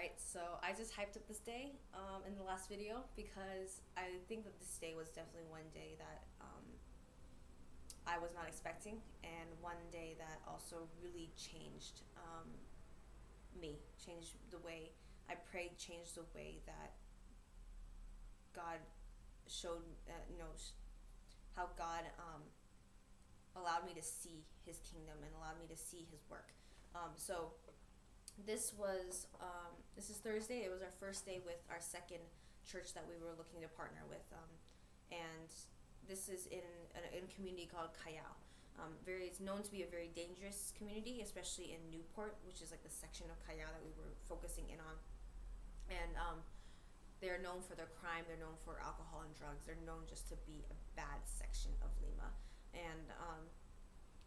Alright, so I just hyped up this day in the last video because I think that this day was definitely one day that I was not expecting, and one day that also really changed me, changed the way I prayed, changed the way that God showed, how God allowed me to see His kingdom and allowed me to see His work. So this is Thursday. It was our first day with our second church that we were looking to partner with, and this is in a community called Callao. It's known to be a very dangerous community, especially in Newport, which is like the section of Callao that we were focusing in on. And they're known for their crime. They're known for alcohol and drugs. They're known just to be a bad section of Lima. And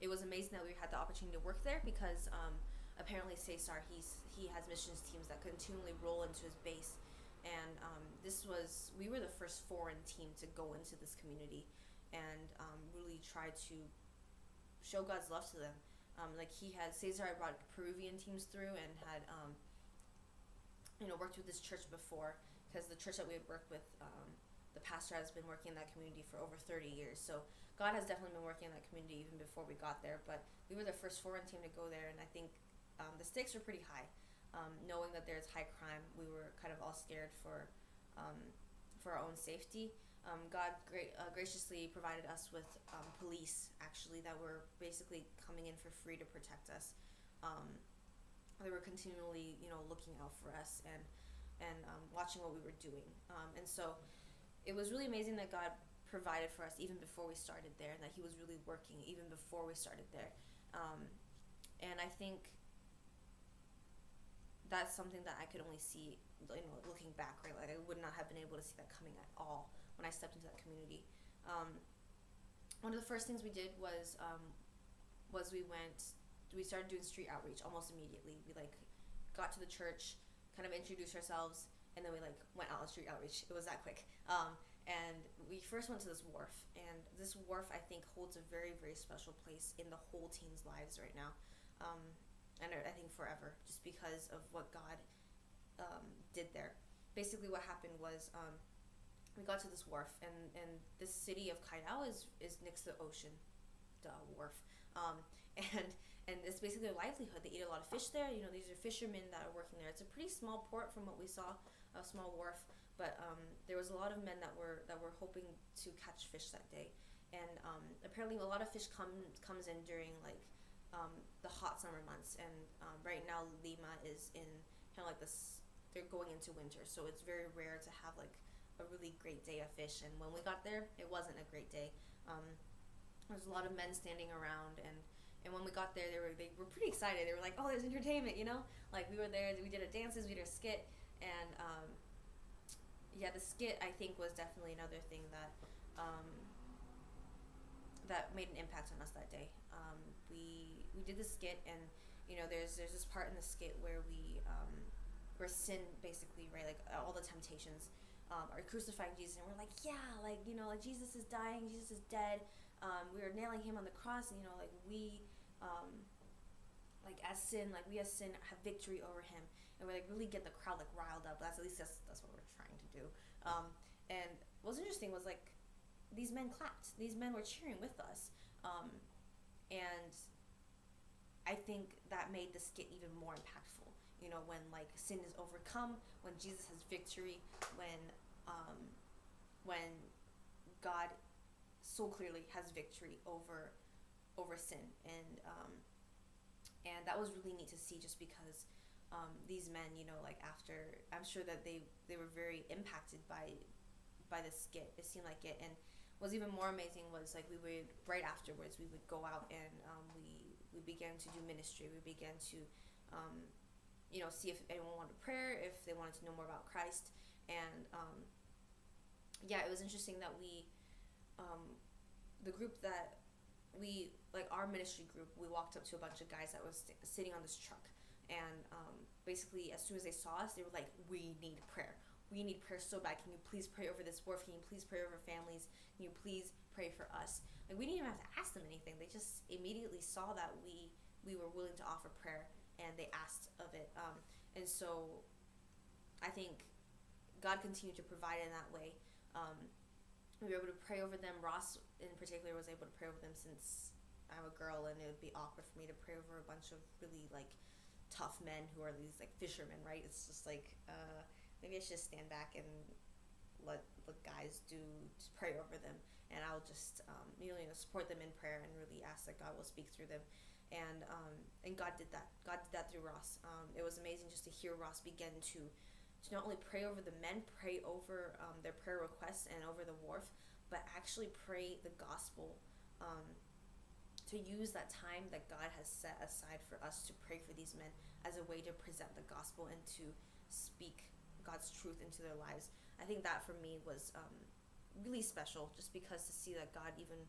it was amazing that we had the opportunity to work there because apparently Cesar, he has missions teams that continually roll into his base, and we were the first foreign team to go into this community and really try to show God's love to them. Like Cesar had brought Peruvian teams through and had worked with this church before, because the church that we had worked with, the pastor has been working in that community for over 30 years. So God has definitely been working in that community even before we got there. But we were the first foreign team to go there, and I think the stakes were pretty high. Knowing that there's high crime, we were kind of all scared for our own safety. God graciously provided us with police, actually, that were basically coming in for free to protect us. They were continually, looking out for us and watching what we were doing. And so it was really amazing that God provided for us even before we started there, and that He was really working even before we started there. And I think that's something that I could only see, looking back, right? Like I would not have been able to see that coming at all when I stepped into that community. One of the first things we did was we started doing street outreach almost immediately. We got to the church, kind of introduced ourselves, and then we went out on street outreach. It was that quick. And we first went to this wharf, and this wharf, I think, holds a very, very special place in the whole team's lives right now. And I think forever, just because of what God did there. Basically what happened was we got to this wharf, and this city of Callao is next to the ocean, the wharf. And it's basically their livelihood. They eat a lot of fish there. These are fishermen that are working there. It's a pretty small port from what we saw, a small wharf, but there was a lot of men that were hoping to catch fish that day. And apparently a lot of fish comes in during the hot summer months, and right now Lima is in kind of like this. They're going into winter, so it's very rare to have a really great day of fish. And when we got there, it wasn't a great day. There's a lot of men standing around, and when we got there, they were pretty excited. They were like, "Oh, there's entertainment," Like we were there, we did a dances, we did a skit, and yeah, the skit, I think, was definitely another thing that made an impact on us that day. We did the skit, and there's this part in the skit where where sin, basically, right, all the temptations are crucifying Jesus, and we're like, yeah, Jesus is dying, Jesus is dead. We were nailing Him on the cross, and we we as sin have victory over Him, and we really get the crowd riled up. At least that's what we're trying to do. And what was interesting was these men clapped. These men were cheering with us, and I think that made the skit even more impactful. When sin is overcome, when Jesus has victory, when God so clearly has victory over sin, and that was really neat to see, just because these men, after, I'm sure that they were very impacted by the skit. It seemed like it. And what's even more amazing was we would, right afterwards, we would go out, and we began to do ministry. We began to see if anyone wanted prayer, if they wanted to know more about Christ. And yeah, it was interesting that the group that our ministry group, we walked up to a bunch of guys that was sitting on this truck, and basically as soon as they saw us, they were like, "We need prayer. We need prayer so bad. Can you please pray over this wharf? Can you please pray over families? Can you please pray for us?" We didn't even have to ask them anything. They just immediately saw that we were willing to offer prayer, and they asked of it. And so I think God continued to provide in that way. We were able to pray over them. Ross, in particular, was able to pray over them since I'm a girl, and it would be awkward for me to pray over a bunch of really like tough men who are these like fishermen, right? It's just like maybe I should just stand back and let the guys do just pray over them, and I'll just support them in prayer and really ask that God will speak through them. And God did that. God did that through Ross. It was amazing just to hear Ross begin to not only pray over the men, pray over their prayer requests and over the wharf, but actually pray the gospel, to use that time that God has set aside for us to pray for these men as a way to present the gospel and to speak God's truth into their lives. I think that for me was really special, just because to see that God even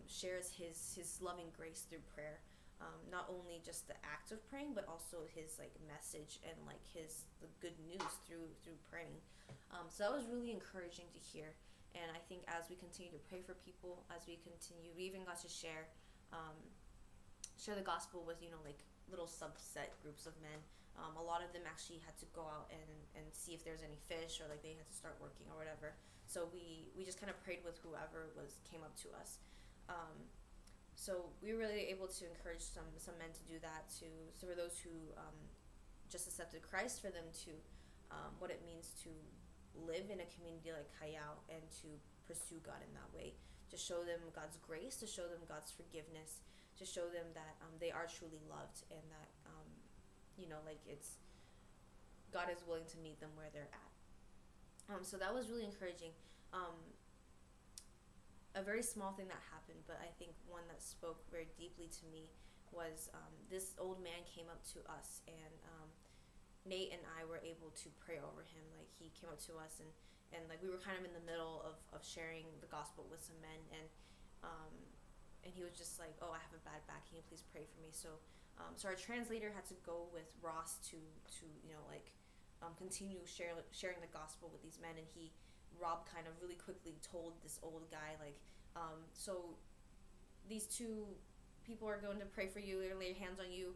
shares his loving grace through prayer. Not only just the act of praying, but also his like message and like the good news through praying. So that was really encouraging to hear. And I think as we continue to pray for people, as we continue, we even got to share the gospel with like little subset groups of men. A lot of them actually had to go out and see if there's any fish, or like they had to start working or whatever. So we just kind of prayed with whoever came up to us. So we were really able to encourage some men to do that, so for those who just accepted Christ, for them to what it means to live in a community like Callao and to pursue God in that way, to show them God's grace, to show them God's forgiveness, to show them that they are truly loved, and that like it's God is willing to meet them where they're at. So that was really encouraging. A very small thing that happened, but I think one that spoke very deeply to me was this old man came up to us, and Nate and I were able to pray over him. Like he came up to us, and like we were kind of in the middle of sharing the gospel with some men, and he was just like, oh, I have a bad back, can you please pray for me? So our translator had to go with Ross to continue sharing the gospel with these men, and Rob kind of really quickly told this old guy, like, so these two people are going to pray for you, they're going to lay hands on you,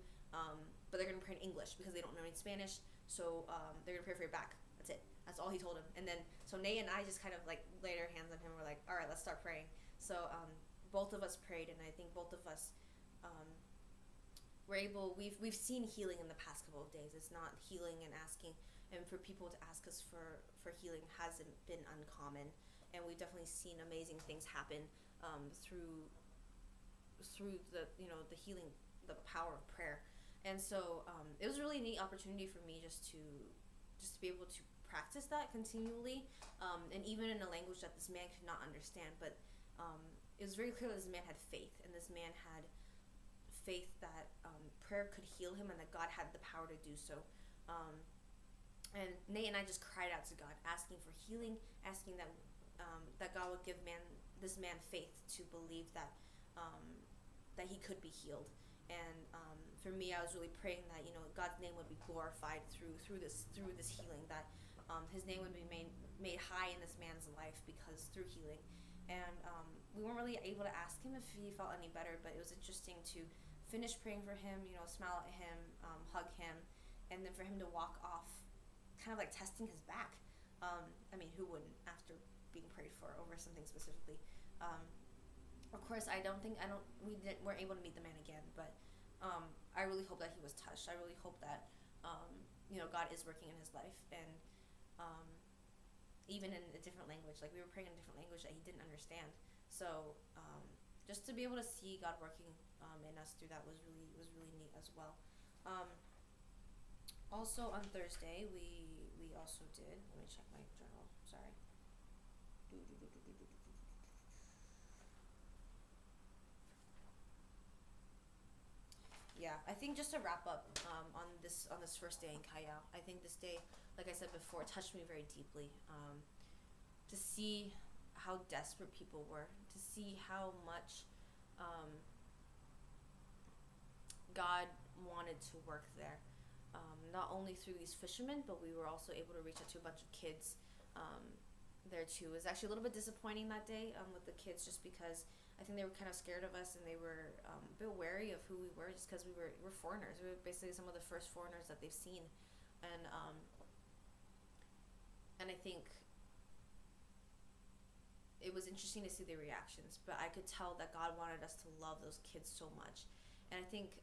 but they're going to pray in English because they don't know any Spanish, so they're going to pray for your back. That's it. That's all he told him. And then, so Nate and I just kind of like laid our hands on him. We're like, all right, let's start praying. So both of us prayed, and I think both of us were able, we've seen healing in the past couple of days. It's not healing and asking, and for people to ask us for healing hasn't been uncommon, and we've definitely seen amazing things happen through the the healing, the power of prayer. And so it was a really neat opportunity for me just to be able to practice that continually, and even in a language that this man could not understand, but it was very clear that this man had faith, and this man had faith that prayer could heal him, and that God had the power to do so. And Nate and I just cried out to God, asking for healing, asking that God would give this man faith to believe that he could be healed. And for me, I was really praying that God's name would be glorified through this healing, that His name would be made high in this man's life because through healing. And we weren't really able to ask him if he felt any better, but it was interesting to finish praying for him, smile at him, hug him, and then for him to walk off kind of like testing his back. I mean, who wouldn't after being prayed for over something specifically? Of course, we weren't able to meet the man again, but I really hope that he was touched. I really hope that God is working in his life, and even in a different language. Like we were praying in a different language that he didn't understand. So just to be able to see God working in us through that was really neat as well. Also on Thursday, we also did. Let me check my journal. Sorry. Yeah, I think just to wrap up on this first day in Callao, I think this day, like I said before, touched me very deeply. To see how desperate people were, to see how much God wanted to work there. Not only through these fishermen, but we were also able to reach out to a bunch of kids there too. It was actually a little bit disappointing that day with the kids, just because I think they were kind of scared of us, and they were a bit wary of who we were, just because we're foreigners. We were basically some of the first foreigners that they've seen, and And I think it was interesting to see the reactions, but I could tell that God wanted us to love those kids so much. And I think,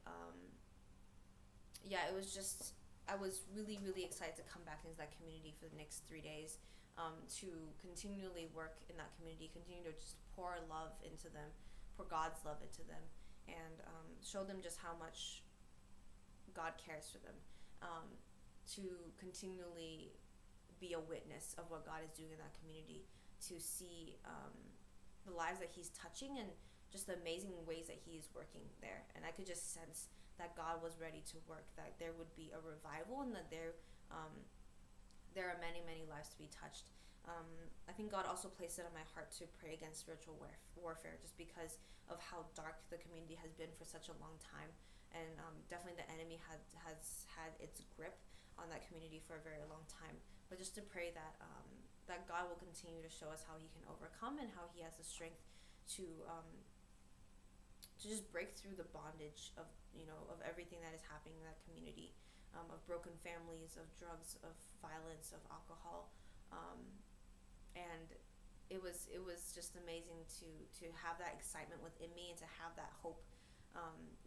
yeah, it was just, I was really, really excited to come back into that community for the next 3 days, to continually work in that community, continue to just pour love into them, pour God's love into them, and show them just how much God cares for them, to continually be a witness of what God is doing in that community, to see the lives that He's touching and just the amazing ways that He is working there. And I could just sense that God was ready to work, that there would be a revival, and that there are many, many lives to be touched. I think God also placed it on my heart to pray against spiritual warfare, just because of how dark the community has been for such a long time. And definitely the enemy has had its grip on that community for a very long time. But just to pray that that God will continue to show us how He can overcome, and how He has the strength to just break through the bondage of, of everything that is happening in that community, of broken families, of drugs, of violence, of alcohol, and it was just amazing to have that excitement within me, and to have that hope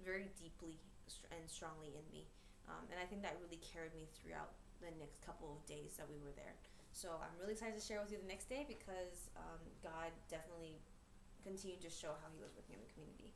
very deeply and strongly in me, and I think that really carried me throughout the next couple of days that we were there. So I'm really excited to share with you the next day, because God definitely continued to show how He was working in the community.